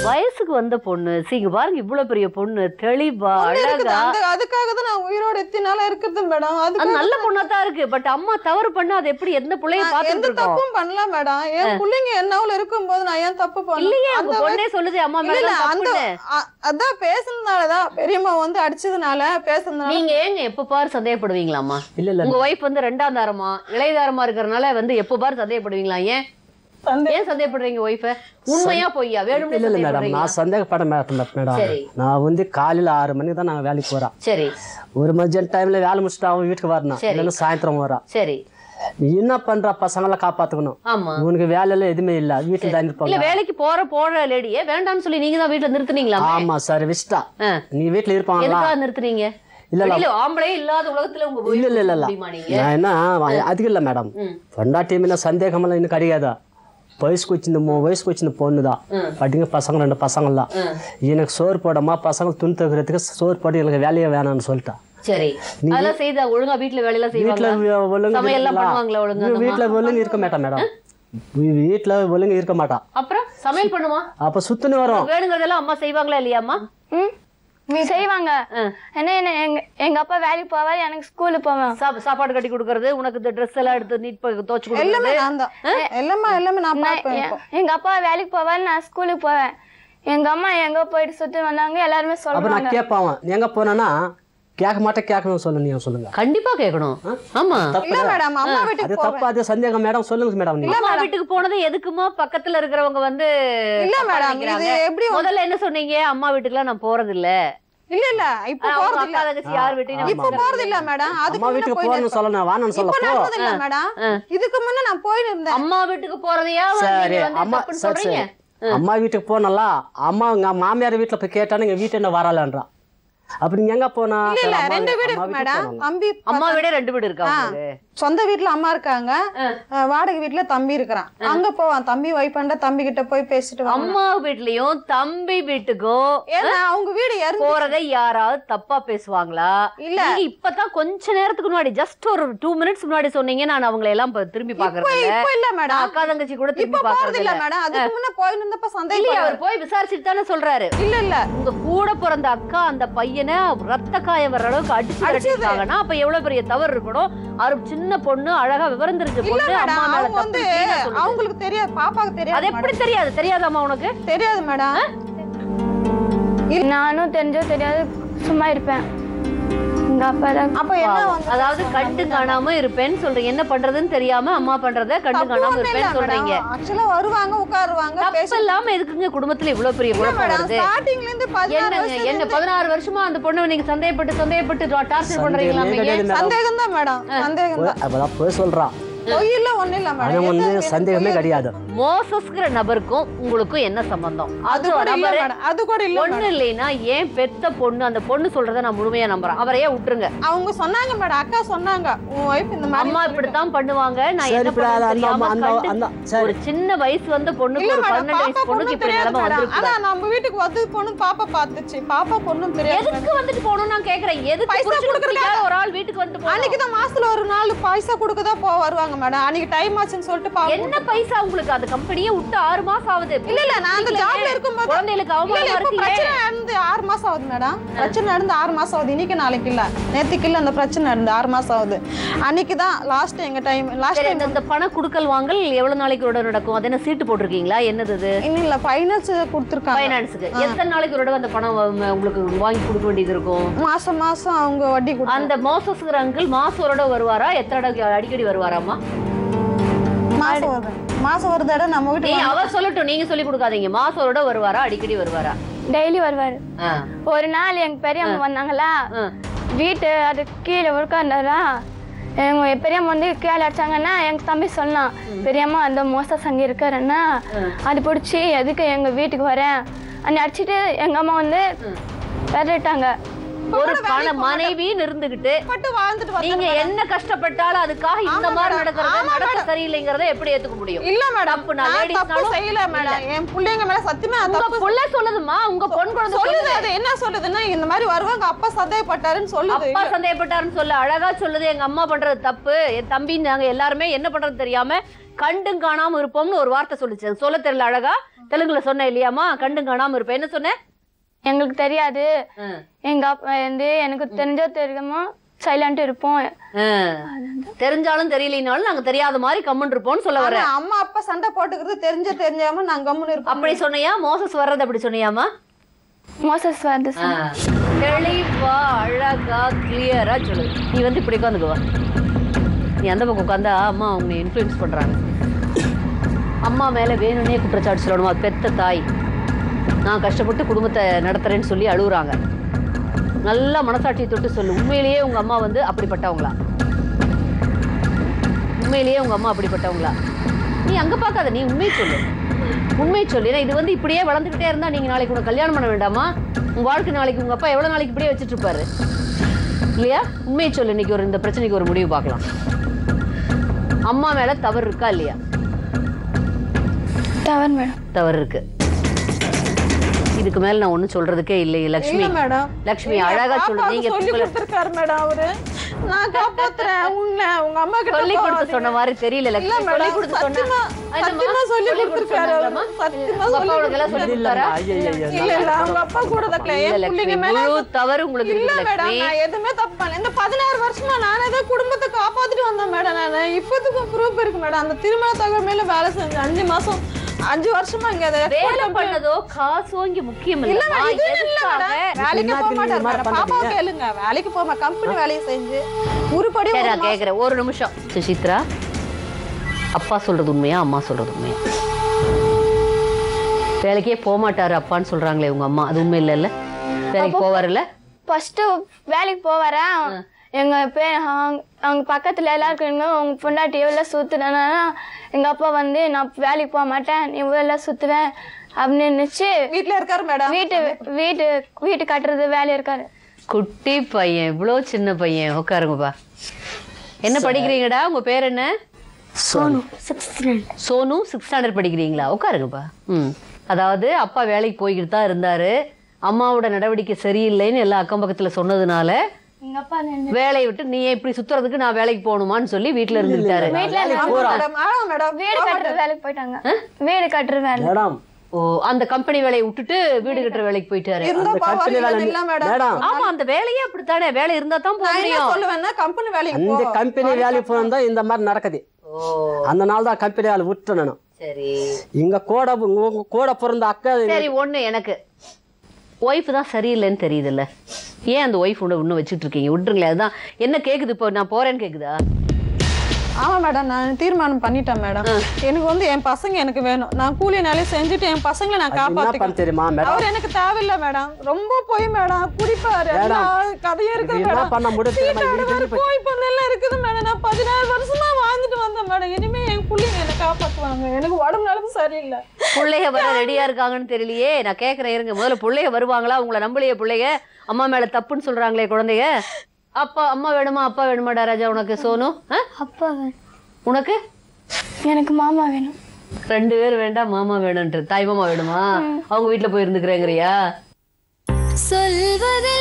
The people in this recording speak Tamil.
வயசுக்கு வந்த பொண்ணு சீங்க பாருங்க, இவ்வளவு பெரிய பொண்ணு, தெளிவா அழகா. அதுக்காக தான் நான் உயிரோட எத்தனை நாளா இருக்குது மேடம். அது நல்ல பொண்ணா தான் இருக்கு. பட் அம்மா தவறு பண்ணா அது எப்படி எந்த பிள்ளைய பாத்துட்டு இருக்கோம்? தப்பும் பண்ணல மேடம். என் பிள்ளைங்க என்னால இருக்கும்போது நான் ஏன் தப்பு பண்ணல? இல்லையே, உங்க பொண்ணே சொல்லுது அம்மா மேல தப்புன்னு. அதான் பேசுனதுனாலதான், பெரியம்மா வந்து அடிச்சதுனால பேசுனதுனால. நீங்க ஏங்க எப்ப பாரு சந்தேகப்படுவீங்களாமா? உங்க வைஃப் வந்து 2ஆம் தாரமா இளையதாரமா இருக்கறனால வந்து எப்ப பாரு சந்தேகப்படுவீங்களா? ஏன் சந்தேகப்படுறீங்க வைஃப? உண்மையா பொய்யா? வேணும்னே சந்தேகப்படுறீங்க? நான் சந்தேகப்பட மாட்டேன் மேடம். நான் வந்து காலையில 6 மணிக்கு தான் நான் வேலைக்கு போறேன். சரி. ஒரு மதியான டைம்ல வேலை முடிச்சுட்டு அவன் வீட்டுக்கு வரணும், இல்லைன்னா சாயந்தரம் வரான். சரி. நீ என்ன பண்ற? பசங்களாம் காப்பாத்துக்கணும். ஆமா. உனக்கு வேலை எல்லாம் எதுவுமே இல்ல, வீட்டுல தான் இருப்பாங்க. இல்ல வேலைக்கு போற லேடியே வேண்டாம்னு சொல்லி நீங்க தான் வீட்டுல நிறுத்துனீங்களா? ஆமா சார், விஷ்டா நீ வீட்டுல இருப்பாங்களா? எதுக்காக நிறுத்துனீங்க? இல்ல ஆம்பளே இல்லாத உலகத்துல உங்க இல்ல நான் என்ன அதுக்கு இல்ல மேடம், பொண்டாட்டி சந்தேகம் எல்லாம் இன்னும் கிடையாதா? வயசுக்கு வச்சிருந்த பொண்ணுதான், படிங்க பசங்க 2 பசங்கள்லாம். எனக்கு சோறு போடமா, பசங்க துணி துவைக்கிறதுக்கு சோறு போட்டு எனக்கு வேலையே வேணாம்னு சொல்லிட்டா. சரி. அதெல்லாம் செய்தா ஒழுங்கா வீட்டுல வேலையெல்லாம் செய்வாங்க? வீட்டுல ஒழுங்கு இருக்க மாட்டா மேடம், வீட்டுல ஒழுங்கு இருக்க மாட்டா. அப்புறம் சமையல் பண்ணுமா? அப்ப சுத்துன்னு வரும். வேணுங்கிறதெல்லாம் அம்மா செய்வாங்களா இல்லையாம்மா? செய்வாங்க. எங்க அப்பா வேலைக்கு போவாரு, எனக்கு ஸ்கூலுக்கு போவேன். சாப்பாடு கட்டி கொடுக்கறது, உனக்கு இந்த ட்ரெஸ் எல்லாம் எடுத்து நீட் துவைச்சு கொடுக்கறது எல்லாமே நான் பாப்பேன். எங்க அப்பா வேலைக்கு போவாரு, நான் ஸ்கூலுக்கு போவேன். எங்க அம்மா எங்க போயிட்டு சுத்தி வந்தாங்க, எல்லாருமே சொல்லுவாங்க. நான் கேட்பான், எங்க போனா கேட்க மாட்டேன், கேட்கணும் சொல்லு. நீங்க சொல்லுங்க. கண்டிப்பா கேட்கணும். ஆமா. இல்ல மேடம், அம்மா வீட்டுக்கு அது தப்பு, அது சந்தேகம் மேடம். சொல்லுங்க மேடம். அம்மா வீட்டுக்கு போனது எதுக்குமா? பக்கத்துல இருக்கிறவங்க வந்து இல்ல மேடம், இது எப்படி முதல்ல என்ன சொன்னீங்க? அம்மா வீட்டுக்குலாம் நான் போறது இல்ல. இல்ல இப்ப போறது இல்ல. யார் வீட்டுக்கு இப்ப போறது இல்ல மேடம். அம்மா வீட்டுக்கு போறேன்னு சொல்லணும், வான்னு சொல்ல போ. போறது இல்ல மேடம். இதுக்கு முன்ன நான் போயிட்டு இருந்தேன். அம்மா வீட்டுக்கு போறதையா நீங்க வந்து தப்புன்னு சொல்றீங்க? அம்மா வீட்டுக்கு போனல, அம்மா உங்க மாமியார் வீட்டுல போய் கேட்டானு எங்க வீட்டு என்ன வரலன்றா. அப்படி எங்க போனா? இல்ல 2 வீடு இருக்கு மேடம். தம்பி அம்மா வீடே 2 வீடு இருக்காங்க. சொந்த வீட்டுல அம்மா இருக்காங்க, வாடகை வீட்டுல தம்பி இருக்கிறான். அங்க போவான் தம்பி, வைஃப் பண்ண தம்பி கிட்ட போய் பேசிட்டு வா. அம்மா வீட்லயும் தம்பி வீட்டுக்கும் ஏன்னா அவங்க வீடு போறதை யாராவது தப்பா பேசுவாங்களா? இல்ல இப்பதான் கொஞ்ச நேரத்துக்கு முன்னாடி, ஜஸ்ட் ஒரு 2 மினிட்ஸ் முன்னாடி சொன்னீங்க, நான் அவங்களை எல்லாம் திரும்பி பாக்குறேன். இப்ப இல்ல மேடம், அக்கா தங்கச்சி கூட திரும்பி பாக்குறது இல்ல மேடம். அதுக்கு முன்ன போய் நின்னப்ப சந்தேகம். அவர் போய் விசாரிச்சுட்டு தானே சொல்றாரு. இல்ல உங்க கூட பிறந்த அக்கா அந்த பையனை ரத்த காயம் வர்ற அளவுக்கு அடிச்சிருக்காங்கன்னா அப்ப எவ்வளவு பெரிய தவறு இருக்கணும். சின்ன பொண்ணு, அழகா விவரம் தெரிஞ்ச பொண்ணு, அம்மா மேல தப்பு. அவங்களுக்கு தெரியாது, பாப்பாக்கு தெரியாது. அது எப்படி தெரியாது? தெரியாதாம்மா உனக்கு? தெரியாது மேடம். நானும் தெரிஞ்சோ தெரியாது சும்மா இருப்பேன். அப்ப என்ன, அதாவது கண்டு காணாம இருப்பேன்னு சொல்றீங்க. என்ன பண்றதுன்னு தெரியாம அம்மா பண்றத கண்டு காணாம இருப்பேன்னு சொல்றீங்க. ஆக்சுவலா வருவாங்க, உட்காருவாங்க. தப்பு இல்லாம எதுக்குங்க குடும்பத்துல இவ்வளவு பெரிய குழப்பம் வருது? ஸ்டார்டிங்ல இருந்து 16 வருஷமா அந்த பொண்ணு நீங்க சந்தேகப்பட்டு டார்ச்சர் பண்றீங்களா? சந்தேகம் தான் மேடம், சந்தேகம் தான். அப்பதான் போய் சொல்றான். சந்தேகமே கிடையாது. மோசஸ்ங்கிற நபருக்கும் உங்களுக்கும் என்ன சம்பந்தம்? அது கூட இல்ல. ஒண்ணு இல்லைன்னா ஏன் பெத்த பொண்ணு அந்த பொண்ணு சொல்றத நான் முழுமையா நம்புறேன். அவரையே விட்டுருங்க. அவங்க சொன்னாங்க மேடம், அக்கா சொன்னாங்க, உன் வைஃப் இந்த மாதிரி அம்மா இப்படித்தான் பண்ணுவாங்க. நான் என்ன பண்றது? ஒரு சின்ன வயசு வந்த பொண்ணுக்கு, ஒரு 12 வயசு பொண்ணுக்கு இப்படி நிலைமை வந்திருக்கு. ஆனா நம்ம வீட்டுக்கு வந்து பொண்ணு பாப்பா பாத்துச்சு, பாப்பா பொண்ணும் தெரியாது. எதுக்கு வந்துட்டு போகணும் நான் கேக்குறேன். எதுக்கு பைசா கொடுக்கறதுக்கு ஒரு ஆள் வீட்டுக்கு வந்து போகணும்? அன்னைக்கு தான் மாசத்துல ஒரு நாள் பைசா கொடுக்கதா வருவாங்க மேடம். அன்னைக்கு டைம் ஆச்சுன்னு சொல்லிட்டு என்ன பைசா உங்களுக்கு? அந்த கம்பெனியே விட்டு 6 மாசம் ஆகுது. இல்ல நான் அந்த ஜாப்ல இருக்கும்போது குழந்தைகளுக்கு அவமானமா இருக்கு. பிரச்சனை நடந்து 6 மாசம் ஆகுது மேடம். பிரச்சனை நடந்து 6 மாசம் ஆகுது. இன்னைக்கு நாளைக்கு இல்ல, நேத்துக்கு இல்ல, அந்த பிரச்சனை நடந்து 6 மாசம் ஆகுது. அன்னைக்கு தான் லாஸ்ட் எங்க டைம். லாஸ்ட் டைம் இந்த பண குடுக்கல் வாங்கல் எவ்வளவு நாளைக்கு ஒரு நடக்கும்? அது என்ன சீட்டு போட்டுருக்கீங்களா? என்னது அது? இல்ல ஃபைனான்ஸ் கொடுத்திருக்காங்க. ஃபைனான்ஸ்க்கு எத்தனை நாளைக்கு ஒரு அந்த பணம் உங்களுக்கு வாங்கி கொடுக்க வேண்டியது இருக்கும்? மாசம் மாசம் அவங்க வட்டி கொடுத்து. அந்த மோசஸ்ங்கிற அங்கிள் மாசம் ஒரு தடவை வருவாரா? எத்தனை அடிக்கடி வருவாராமா? மாசம் ஒரு தடவை நம்ம வீட்டு. அவர் சொல்லட்டும், நீங்க சொல்லி கொடுக்காதீங்க. மாசம் ஒரு தடவை வருவாரா? அடிக்கடி வருவாரா? டெய்லி வருவாரு. ஒரு நாள் எங்க பெரியம்மா வந்தாங்களா, வீட்டு அது கீழே உட்கார்ந்தாரா, எங்க பெரியம்மா வந்து கீழே அடிச்சாங்கன்னா எங்க தம்பி சொல்லலாம், பெரியம்மா அந்த மோச சங்கி இருக்காருன்னா அது பிடிச்சி எதுக்கு எங்க வீட்டுக்கு வரேன் அன்னை அடிச்சுட்டு எங்க அம்மா வந்து விரட்டாங்க. ஒரு மனைவி இருந்துகிட்டு நீங்க என்ன கஷ்டப்பட்டாலும் அதுக்காக இந்த மாதிரி நடக்கிறது சரியில்லைங்கறத எப்படி ஏத்துக்க முடியும்? இல்ல மேடம், நான் தப்பு செய்யல மேடம். என் பிள்ளைங்க மேல சத்தியமா தப்பு. புள்ள சொல்லுதுமா, உங்க பொன் குழந்தை சொல்லுது. அது என்ன சொல்லுதுன்னா இந்த மாதிரி வருவாங்க, அப்பா சந்தேகப்பட்டாருன்னு சொல்லுது. அப்பா சந்தேகப்பட்டாருன்னு சொல்ல அழகா சொல்லுது. எங்க அம்மா பண்றது தப்பு, என் தம்பி நாங்க எல்லாருமே என்ன பண்றது தெரியாம கண்டும் காணாம இருப்போம்னு ஒரு வார்த்தை சொல்லுச்சு. சொல்ல தெரியல அழகா. தெலுங்குல சொன்ன இல்லையாமா? கண்டு காணாம இருப்ப. என்ன சொன்ன? எங்களுக்கு தெரியாது, எங்க அப்பா வந்து எனக்கு தெரிஞ்சோ தெரியாமோ சைலண்ட் இருப்போம். தெரிஞ்சாலும் தெரியலனாலும் நாங்க தெரியாத மாதிரி கம்முன்னு இருப்போம்னு சொல்ல வரேன். அம்மா அப்பா சண்டை போட்டுக்கிறது தெரிஞ்சாம நாங்க கம்முன்னு இருப்போம். அப்படி சொன்னியா? மோசஸ் வர்றது அப்படி சொன்னியாமா? மோசஸ் வந்து தெளிவா அழகா கிளியரா சொல்லு. நீ வந்து இப்படி உட்காந்துக்குவா. நீ அந்த பக்கம் உட்காந்தா அம்மா உன்னை இன்ஃப்ளூயன்ஸ் பண்றாங்க. அம்மா மேல வேணும்னே குற்றச்சாட்டு சொல்லணுமா? பெத்த தாய், நான் கஷ்டப்பட்டு குடும்பத்தை நடத்துறேன்னு சொல்லி அழுகுறாங்க. நல்லா மனசாட்சியை தொட்டு சொல்லு. உண்மையிலேயே உங்க அம்மா வந்து அப்படிப்பட்டவங்களா? உண்மையிலேயே உங்க அம்மா அப்படிப்பட்டவங்களா? நீ அங்க பார்க்காத, நீ உண்மையை சொல்லு. உண்மையை சொல்லு. ஏன்னா இது வந்து இப்படியே வளர்ந்துக்கிட்டே இருந்தா நீங்க நாளைக்கு உனக்கு கல்யாணம் பண்ண வேண்டாமா? உங்க வாழ்க்கை நாளைக்கு உங்க அப்பா எவ்வளவு நாளைக்கு இப்படியே வச்சுட்டு இருப்பாரு இல்லையா? உண்மையை சொல்லு. இன்னைக்கு ஒரு இந்த பிரச்சனைக்கு ஒரு முடிவு பார்க்கலாம். அம்மா மேல தவறு இருக்கா இல்லையா? தவறு மேடம். தவறு இருக்கு. இதுக்கு மேல நான் ஒண்ணும் சொல்றதுக்கே இல்லை. லட்சுமி லட்சுமி அழகா சொல்லு. நீங்க சொல்லி கொடுத்திருக்காரு மேடம் அவரு. நான் காப்பாத்துறேன் உன்னை. உங்க அம்மா கிட்ட சொல்லி கொடுத்து சொன்ன மாதிரி தெரியல. லட்சுமி சொல்லி கொடுத்து சொன்னா சத்தியமா சொல்லி கொடுத்திருக்காரு. சத்தியமா சொல்லி எல்லாம் சொல்லி கொடுத்தாரா? இல்ல இல்ல அவங்க அப்பா கூட தான் என் பிள்ளைங்க மேல தவறு உங்களுக்கு இல்ல இருக்கு மேடம். லட்சுமி. நான் எதுவுமே தப்பு பண்ணல. இந்த 16 வருஷமா நானே தான் குடும்பத்தை காப்பாத்திட்டு வந்தேன் மேடம். நான் இப்போதுக்கு ப்ரூஃப் இருக்கு மேடம். அந்த திருமண தகவல் வேலை செஞ்சேன் 5 மாசம் 5 வருஷமா இங்க வேலை பண்ணதோ காசோ இங்க முக்கியம் இல்ல. வேலைக்கு போக மாட்டாரு. பாப்பா கேளுங்க, வேலைக்கு போமா கம்பெனி வேலையை செஞ்சு உருப்படி. நான் கேக்குறேன் ஒரு நிமிஷம். சுசித்ரா, அப்பா சொல்றது உண்மையா அம்மா சொல்றது உண்மையா? வேலைக்கே போக மாட்டாரு அப்பான்னு சொல்றாங்களே உங்க அம்மா, அது உண்மை இல்ல? இல்ல வேலைக்கு போவாருல்ல? ஃபர்ஸ்ட் வேலைக்கு போவாரா? எங்க அவங்க பக்கத்துல எல்லாருக்கும் உங்க பொண்டாட்டி எவ்வளவு சுத்துனா எங்க அப்பா வந்து நான் வேலைக்கு போக மாட்டேன், நீ எல்லாம் சுத்துவேன் அப்படின்னு நினைச்சு வீட்டுல இருக்காரு மேடம். வீட்டு கட்டுறது வேலை இருக்காரு. குட்டி பையன், இவ்வளவு சின்ன பையன். உட்காருங்கப்பா. என்ன படிக்கிறீங்கடா? உங்க பேர் என்ன? Sonu. 6th standard. Sonu 6th standard படிக்கிறீங்களா? உட்காருங்கப்பா. அதாவது அப்பா வேலைக்கு போய்கிட்டு தான் இருந்தாரு. அம்மாவோட நடவடிக்கை சரியில்லைன்னு எல்லா அக்கம் பக்கத்துல சொன்னதுனால வேலையை விட்டு நீ இப்படி சுத்துறதுக்கு நான் வேலைக்கு போகணுமான்னு சொல்லி வீட்டுல இருந்துட்டாரு. வீடு கட்டுற வேலைக்கு போயிட்டாங்க. வீடு கட்டுற வேலை. ஓ, அந்த கம்பெனி வேலையை விட்டுட்டு வீடு கட்டுற வேலைக்கு போயிட்டாரு. ஆமா, அந்த வேலையே அப்படித்தானே. வேலை இருந்தா தான் போக முடியும். கம்பெனி வேலைக்கு அந்த கம்பெனி வேலைக்கு போனா இந்த மாதிரி நடக்குது. அந்த நாள் தான் கம்பெனி வேலை விட்டுறணும். சரி, இங்க கூட பிறந்த அக்கா. சரி, ஒண்ணு எனக்கு ஒய்ஃப் தான் சரியில்லைன்னு தெரியுதுல்ல, ஏன் அந்த ஒய்ஃப் இன்னும் வச்சுட்டு இருக்கீங்க? விட்டுருங்களேன். அதுதான் என்ன கேக்குது இப்போ? நான் போறேன்னு கேக்குதா? ஆமா மேடம், நான் தீர்மானம் பண்ணிட்டேன் மேடம். எனக்கு வந்து என் பசங்க எனக்கு வேணும். நான் கூலி நாளே செஞ்சுட்டு என் பசங்களை நான் காப்பாத்திக்கிறேன். அவர் எனக்கு தேவையில்லை மேடம். ரொம்ப போய் மேடம் குடிப்பாரு. கதையா இருக்குது மேடம். போய் பண்ணெல்லாம் இருக்குது மேடம். நான் 16 வருஷமா வாழ்ந்துட்டு வந்தேன் மேடம். இனிமே என் பிள்ளைங்க என்னை காப்பாத்துவாங்க. எனக்கு உடம்பு நிலவு சரியில்லை. பிள்ளைங்க வர ரெடியா இருக்காங்கன்னு தெரியலையே. நான் கேக்குறேன் இருங்க. முதல்ல பிள்ளைங்க வருவாங்களா? உங்களை நம்பலையே பிள்ளைங்க. அம்மா மேல தப்புன்னு சொல்றாங்களே குழந்தைங்க. அப்பா அம்மா வேணுமா அப்பா வேணுமாடா ராஜா உனக்கு? சோனு அப்பா வேணும். உனக்கு? எனக்கு மாமா வேணும். 2 பேர் வேண்டாம், மாமா வேணும்ன்ற. தாய் மாமா வேணுமா? அவங்க வீட்டுல போய் இருந்துக்கிறேங்கிறியா? சொல்வதில்